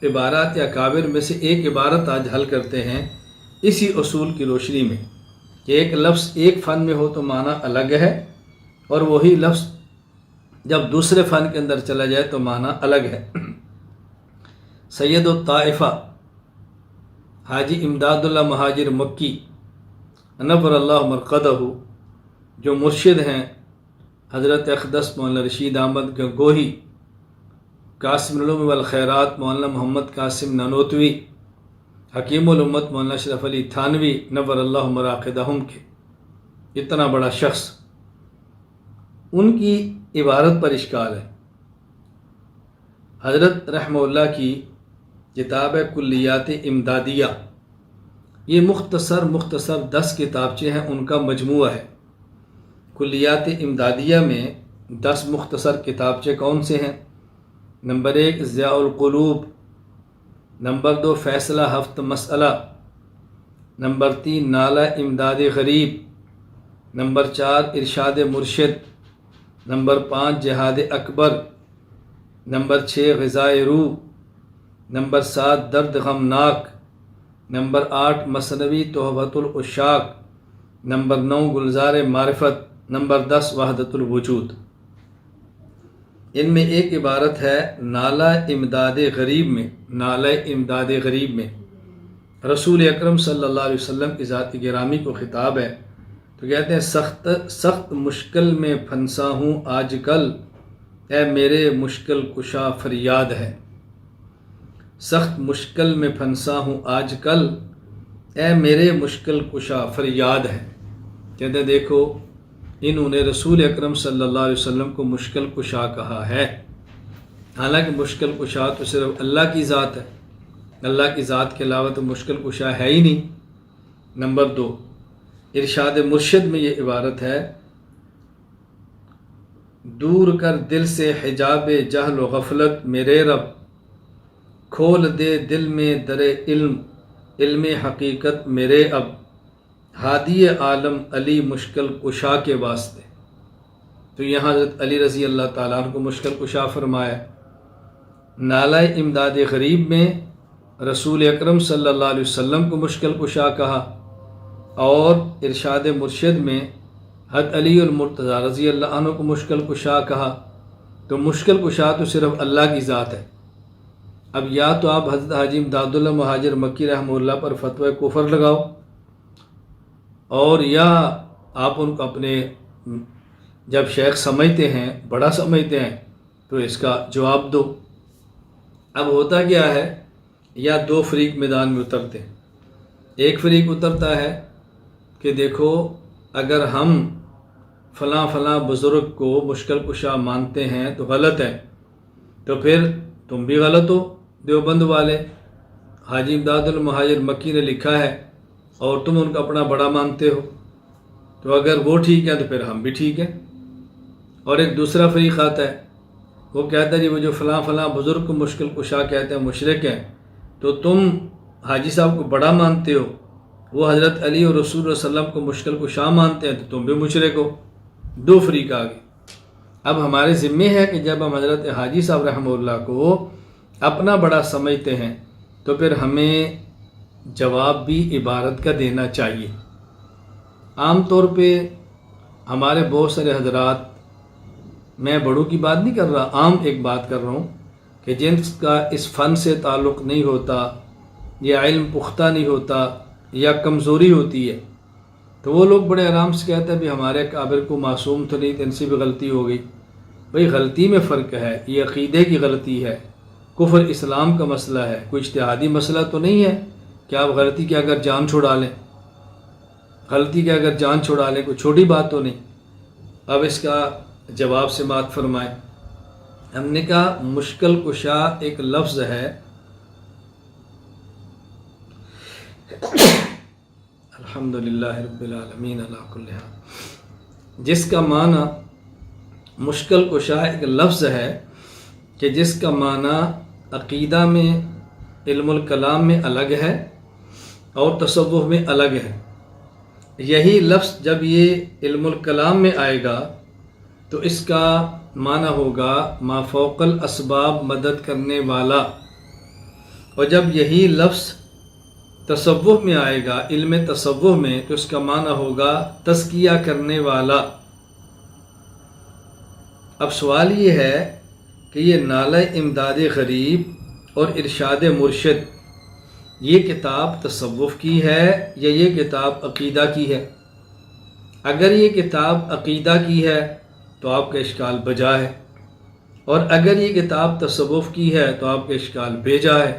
عبارات یا کابر میں سے ایک عبارت آج حل کرتے ہیں اسی اصول کی روشنی میں کہ ایک لفظ ایک فن میں ہو تو معنی الگ ہے، اور وہی لفظ جب دوسرے فن کے اندر چلا جائے تو معنی الگ ہے۔ سید الطائفہ حاجی امداد اللہ مہاجر مکی نور اللہ مرقدہ، جو مرشد ہیں حضرت اقدس مولانا رشید احمد گنگوہی، قاسم العلوم والخیرات مولانا محمد قاسم نانوتوی، حکیم الامت مولانا اشرف علی تھانوی نور اللہ مراقدہم کے اتنا بڑا شخص، ان کی عبارت پر اشکال ہے۔ حضرت رحمہ اللہ کی کتاب ہے کلیات امدادیہ، یہ مختصر 10 کتابچے ہیں، ان کا مجموعہ ہے۔ کلیات امدادیہ میں 10 مختصر کتابچے کون سے ہیں؟ نمبر 1 ضیاء القلوب، نمبر 2 فیصلہ ہفت مسئلہ، نمبر 3 نالہ امداد غریب، نمبر 4 ارشاد مرشد، نمبر 5 جہاد اکبر، نمبر 6 غذائے روح، نمبر 7 درد غمناک، نمبر 8 مثنوی تحفۃ العشاق، نمبر 9 گلزار معرفت، نمبر 10 وحدت الوجود۔ ان میں ایک عبارت ہے نالہ امداد غریب میں رسول اکرم صلی اللہ علیہ وسلم کی ذات گرامی کو خطاب ہے، تو کہتے ہیں سخت مشکل میں پھنسا ہوں آج کل، اے میرے مشکل کشا فریاد ہے۔ سخت مشکل میں پھنسا ہوں آج کل، اے میرے مشکل کشا فریاد ہے۔ کہتے ہیں دیکھو انہوں نے رسول اکرم صلی اللہ علیہ وسلم کو مشکل کشا کہا ہے، حالانکہ مشکل کشا تو صرف اللہ کی ذات ہے، اللہ کی ذات کے علاوہ تو مشکل کشا ہے ہی نہیں۔ نمبر 2 ارشاد مرشد میں یہ عبارت ہے دور کر دل سے حجاب جہل و غفلت میرے رب، کھول دے دل میں در علم حقیقت میرے اب، ہادی عالم علی مشکل کشا کے واسطے۔ تو یہاں حضرت علی رضی اللہ تعالیٰ عنہ کو مشکل کشا فرمایا۔ نالہ امداد غریب میں رسول اکرم صلی اللہ علیہ وسلم کو مشکل کشا کہا، اور ارشاد مرشد میں حضرت علی المرتضیٰ رضی اللہ عنہ کو مشکل کشا کہا۔ تو مشکل کشا تو صرف اللہ کی ذات ہے۔ اب یا تو آپ حضرت حاجی امداد اللہ مہاجر مکی رحمہ اللہ پر فتوی کفر لگاؤ، اور یا آپ ان کو اپنے جب شیخ سمجھتے ہیں، بڑا سمجھتے ہیں، تو اس کا جواب دو۔ اب ہوتا کیا ہے، یا 2 فریق میدان میں اترتے ہیں۔ ایک فریق اترتا ہے کہ دیکھو اگر ہم فلاں بزرگ کو مشکل کشا مانتے ہیں تو غلط ہے، تو پھر تم بھی غلط ہو دیوبند والے، حاجی امداد المہاجر مکی نے لکھا ہے اور تم ان کا اپنا بڑا مانتے ہو، تو اگر وہ ٹھیک ہے تو پھر ہم بھی ٹھیک ہیں۔ اور ایک دوسرا فریق آتا ہے، وہ کہتا ہے جی وہ جو فلاں بزرگ کو مشکل کشا کہتے ہیں مشرک ہیں، تو تم حاجی صاحب کو بڑا مانتے ہو، وہ حضرت علی اور رسول اللہ صلی اللہ علیہ وسلم کو مشکل کشا مانتے ہیں، تو تم بھی مشرک ہو۔ 2 فریق آ گئے۔ اب ہمارے ذمے ہے کہ جب ہم حضرت حاجی صاحب رحمہ اللہ کو اپنا بڑا سمجھتے ہیں تو پھر ہمیں جواب بھی عبارت کا دینا چاہیے۔ عام طور پہ ہمارے بہت سارے حضرات، میں بڑوں کی بات نہیں کر رہا، عام ایک بات کر رہا ہوں کہ جن کا اس فن سے تعلق نہیں ہوتا، یا علم پختہ نہیں ہوتا، یا کمزوری ہوتی ہے، تو وہ لوگ بڑے آرام سے کہتے ہیں بھی ہمارے کابر کو معصوم تو نہیں، ان سے بھی غلطی ہو گئی۔ بھئی غلطی میں فرق ہے، یہ عقیدے کی غلطی ہے، کفر اسلام کا مسئلہ ہے، کوئی اجتہادی مسئلہ تو نہیں ہے کہ آپ غلطی کے اگر جان چھڑا لیں، کوئی چھوٹی بات تو نہیں۔ اب اس کا جواب سماعت فرمائیں۔ ہم نے کہا مشکل کشا ایک لفظ ہے، الحمدللہ رب العالمین علی کل حال، جس کا معنی مشکل کشا ایک لفظ ہے کہ جس کا معنی عقیدہ میں، علم الکلام میں الگ ہے اور تصوف میں الگ ہے۔ یہی لفظ جب یہ علم الکلام میں آئے گا تو اس کا معنی ہوگا ما فوق الاسباب مدد کرنے والا، اور جب یہی لفظ تصوف میں آئے گا، علم تصوف میں، تو اس کا معنی ہوگا تزکیہ کرنے والا۔ اب سوال یہ ہے کہ یہ نالہ امداد غریب اور ارشاد مرشد، یہ کتاب تصوف کی ہے یا یہ کتاب عقیدہ کی ہے؟ اگر یہ کتاب عقیدہ کی ہے تو آپ کا اشکال بجا ہے، اور اگر یہ کتاب تصوف کی ہے تو آپ کا اشکال بیجا ہے۔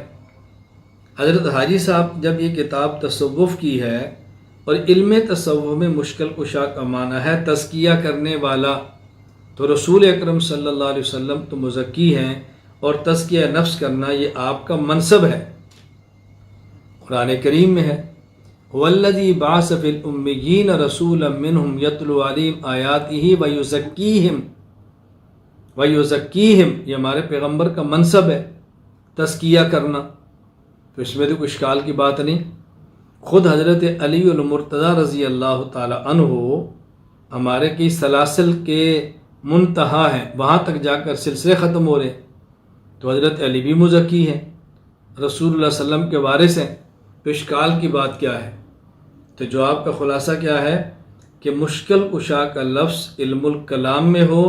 حضرت حاجی صاحب جب یہ کتاب تصوف کی ہے، اور علم تصوف میں مشکل کشا کا معنی ہے تزکیہ کرنے والا، تو رسول اکرم صلی اللہ علیہ وسلم تو مزکی ہیں، اور تزکیہ نفس کرنا یہ آپ کا منصب ہے۔ قرآن کریم میں ہے هو الذی بعث فی الامیین رسولا منہم یتلو علیہم آیاتہ ویزکیہم، یہ ہمارے پیغمبر کا منصب ہے تزکیہ کرنا، تو اس میں تو کوئی اشکال کی بات نہیں۔ خود حضرت علی المرتضیٰ رضی اللہ تعالی عنہ ہمارے کی سلاسل کے منتہا ہیں، وہاں تک جا کر سلسلے ختم ہو رہے، تو حضرت علی بھی مزکی ہیں، رسول اللہ صلی اللہ علیہ وسلم کے وارث ہیں، تو اشکال کی بات کیا ہے؟ تو جواب کا خلاصہ کیا ہے کہ مشکل کشا کا لفظ علم الکلام میں ہو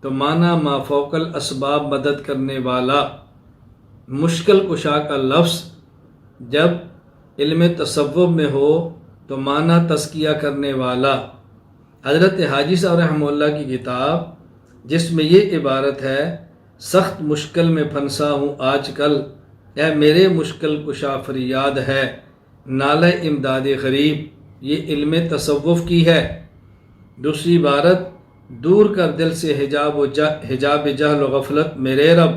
تو معنی ما فوق الاسباب مدد کرنے والا، مشکل کشا کا لفظ جب علم تصوف میں ہو تو معنی تزکیہ کرنے والا۔ حضرت حاجی صاحب رحمہ اللہ کی کتاب جس میں یہ عبارت ہے سخت مشکل میں پھنسا ہوں آج کل، اے میرے مشکل کشا فریاد ہے، نالہ امداد غریب، یہ علم تصوف کی ہے۔ دوسری عبارت دور کر دل سے حجاب جہل و غفلت میرے رب،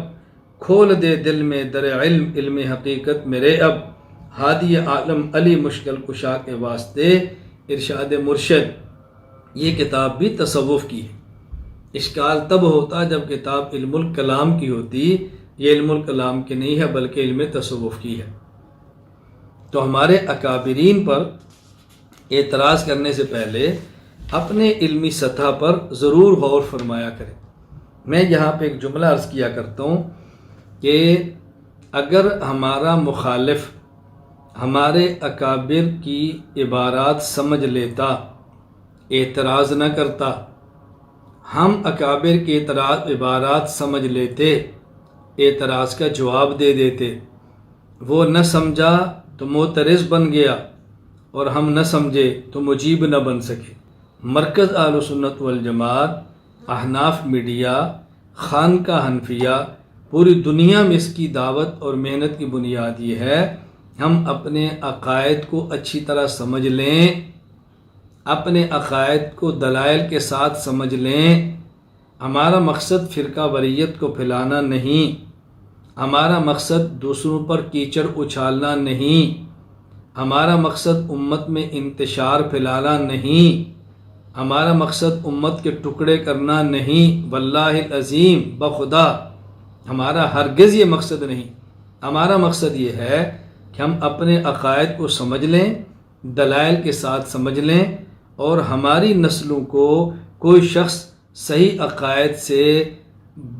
کھول دے دل میں در علم علم حقیقت میرے اب، ہادی عالم علی مشکل کشا کے واسطے ارشاد مرشد، یہ کتاب بھی تصوف کی ہے۔ اشکال تب ہوتا جب کتاب علم الکلام کی ہوتی، یہ علم الکلام کی نہیں ہے بلکہ علم تصوف کی ہے۔ تو ہمارے اکابرین پر اعتراض کرنے سے پہلے اپنے علمی سطح پر ضرور غور فرمایا کریں۔ میں یہاں پہ ایک جملہ عرض کیا کرتا ہوں کہ اگر ہمارا مخالف ہمارے اکابر کی عبارات سمجھ لیتا، اعتراض نہ کرتا، ہم اکابر کی عبارات سمجھ لیتے، اعتراض کا جواب دے دیتے، وہ نہ سمجھا تو معترض بن گیا، اور ہم نہ سمجھے تو مجیب نہ بن سکے۔ مرکز اہل سنت والجماعت، احناف میڈیا، خانقاہ حنفیہ، پوری دنیا میں اس کی دعوت اور محنت کی بنیاد یہ ہے ہم اپنے عقائد کو اچھی طرح سمجھ لیں، اپنے عقائد کو دلائل کے ساتھ سمجھ لیں۔ ہمارا مقصد فرقہ واریت کو پھیلانا نہیں، ہمارا مقصد دوسروں پر کیچڑ اچھالنا نہیں، ہمارا مقصد امت میں انتشار پھیلانا نہیں، ہمارا مقصد امت کے ٹکڑے کرنا نہیں، واللہ العظیم بخدا ہمارا ہرگز یہ مقصد نہیں۔ ہمارا مقصد یہ ہے کہ ہم اپنے عقائد کو سمجھ لیں، دلائل کے ساتھ سمجھ لیں، اور ہماری نسلوں کو کوئی شخص صحیح عقائد سے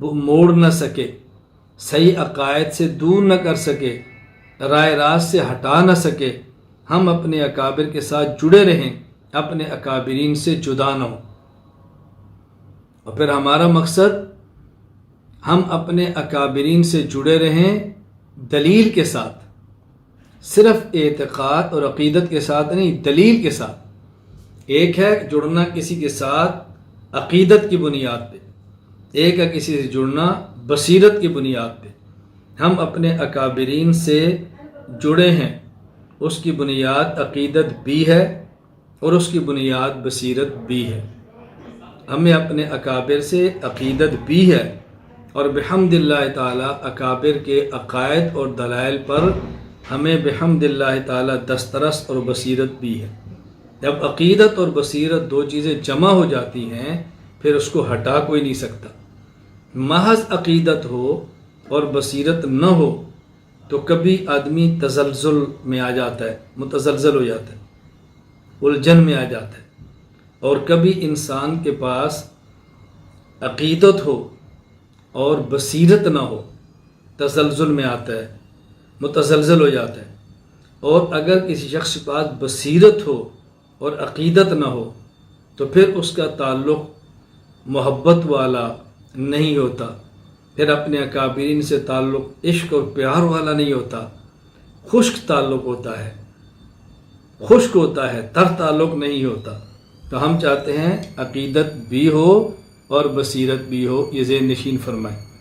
موڑ نہ سکے، صحیح عقائد سے دور نہ کر سکے، رائے راست سے ہٹا نہ سکے۔ ہم اپنے اکابر کے ساتھ جڑے رہیں، اپنے اکابرین سے جدا نہ ہوں۔ اور پھر ہمارا مقصد ہم اپنے اکابرین سے جڑے رہیں دلیل کے ساتھ، صرف اعتقاد اور عقیدت کے ساتھ نہیں، دلیل کے ساتھ۔ ایک ہے جڑنا کسی کے ساتھ عقیدت کی بنیاد پہ، ایک ہے کسی سے جڑنا بصیرت کی بنیاد پہ۔ ہم اپنے اکابرین سے جڑے ہیں، اس کی بنیاد عقیدت بھی ہے اور اس کی بنیاد بصیرت بھی ہے۔ ہمیں اپنے اکابر سے عقیدت بھی ہے، اور بحمد اللہ تعالی اکابر کے عقائد اور دلائل پر ہمیں بحمد اللہ تعالی دسترس اور بصیرت بھی ہے۔ جب عقیدت اور بصیرت دو چیزیں جمع ہو جاتی ہیں پھر اس کو ہٹا کوئی نہیں سکتا۔ محض عقیدت ہو اور بصیرت نہ ہو تو کبھی آدمی تزلزل میں آ جاتا ہے، متزلزل ہو جاتا ہے، الجھن میں آ جاتا ہے، اور کبھی انسان کے پاس عقیدت ہو اور بصیرت نہ ہو، تزلزل میں آتا ہے، متزلزل ہو جاتا ہے۔ اور اگر کسی شخص کے پاس بصیرت ہو اور عقیدت نہ ہو تو پھر اس کا تعلق محبت والا نہیں ہوتا، پھر اپنے اکابرین سے تعلق عشق اور پیار والا نہیں ہوتا، خشک تعلق ہوتا ہے، خشک ہوتا ہے، تر تعلق نہیں ہوتا۔ تو ہم چاہتے ہیں عقیدت بھی ہو اور بصیرت بھی ہو، یہ ذہن نشین فرمائیں۔